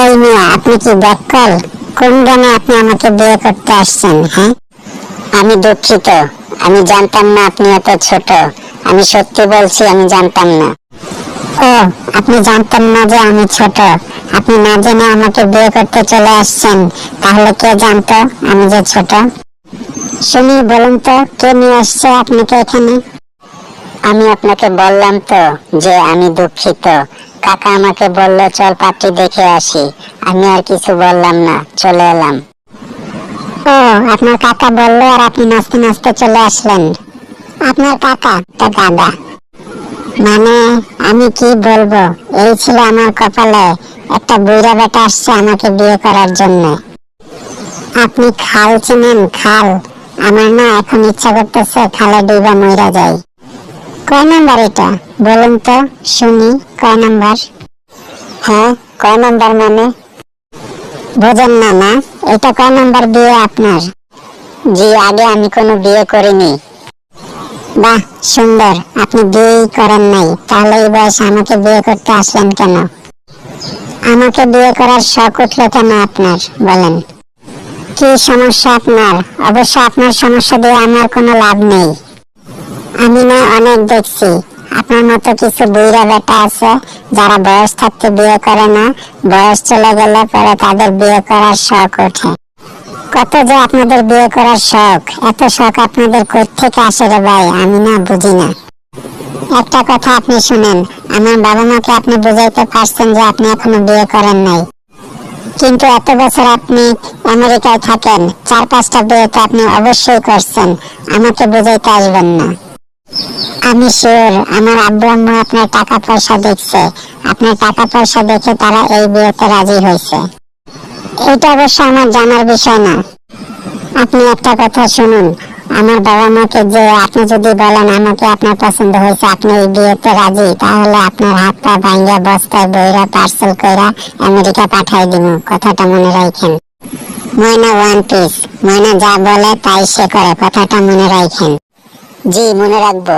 এই মেয়ে, আপনি কি ব্যাককল? কোন গানে আপনি আমাকে বিয়ে করতে আসছেন? হ্যাঁ, আমি দুঃখিত, আমি জানতাম না আপনি এত ছোট। আমি সত্যি বলছি, আমি জানতাম না। ও, আপনি জানতেন না যে আমি ছোট? আপনি না জেনে আমাকে বিয়ে করতে চলে আসছেন। তাহলে কে জানতো আমি যে ছোট? শুনি, বলুন তো, কে নিয়ে আসছে আপনাকে এখানে? আমি আপনাকে বললাম তো যে আমি দুঃখিত। কাকা আমাকে বলল চল পাত্রী দেখে আসি। আমি আর কিছু বললাম না, চলে এলাম। ও, আপনার কাকা বললো আর আপনি নাচতে নাচতে চলে আসলেন? আপনার কাকা তো গাদা। মানে, আমি কি বলবো, এই ছিল আমার কপালে, একটা বুইড়া বেটা আসছে আমাকে বিয়ে করার জন্য। আপনি খাল চিনেন? খাল? আমার না এখন ইচ্ছা করতেছে খালে ডুবা মইরা যাই। কয় নাম্বার এটা বলুন তো শুনি, কয় নাম্বার? হ্যাঁ, কয় নাম্বার মানে? বোঝেন না? না, এটা কয় নাম্বার বিয়ে আপনার? জি, আগে আমি কোনো বিয়ে করিনি। বাহ, সুন্দর, আপনি বিয়েই করেন নাই, তাহলে এই বয়সে আমাকে বিয়ে করতে আসলেন কেন? আমাকে বিয়ে করার শখ উঠলো কেন আপনার, বলেন? কি সমস্যা আপনার? অবশ্য আপনার সমস্যা দিয়ে আমার কোনো লাভ নেই। আমি না অনেক দেখছি, আপনার মতো কিছু বুইড়া বেটা আছে যারা বয়স থাকতে বিয়ে করে না, বয়স চলে গেলে পরে তাদের বিয়ে করার শখ ওঠে। কত যে আপনাদের বিয়ে করার শখ, এত শখ আপনাদের কোত্থেকে আসে রে ভাই, আমি না বুঝি না। একটা কথা আপনি শুনেন, আমার বাবা মাকে আপনি বুঝাইতে পারছেন যে আপনি এখনো বিয়ে করেন নাই, কিন্তু এত বছর আপনি আমেরিকায় থাকেন, 4-5টা বিয়ে তো আপনি অবশ্যই করছেন। আমাকে বুঝাইতে আসবেন না। আমি শিওর আমার আব্বু আম্মু আপনার টাকা পয়সা দেখছে, আপনার টাকা পয়সা দেখে তারা এই বিয়েতে রাজি হয়েছে। এটা অবশ্য আমার জানার বিষয় না। আপনি একটা কথা শুনুন, আমার বাবা মাকে যে আপনি যদি বলেন আমাকে আপনার পছন্দ হয়েছে, আপনি এই বিয়েতে রাজি, তাহলে আপনার হাত পা ভাঙ্গা বস্তায় বইরা পার্সেল কইরা আমেরিকা পাঠাই দিব, কথাটা মনে রাখেন। ময়না ওয়ান পিস, ময়না যা বলে তাই সে করে, কথাটা মনে রাখেন। জি, মনে রাখবো।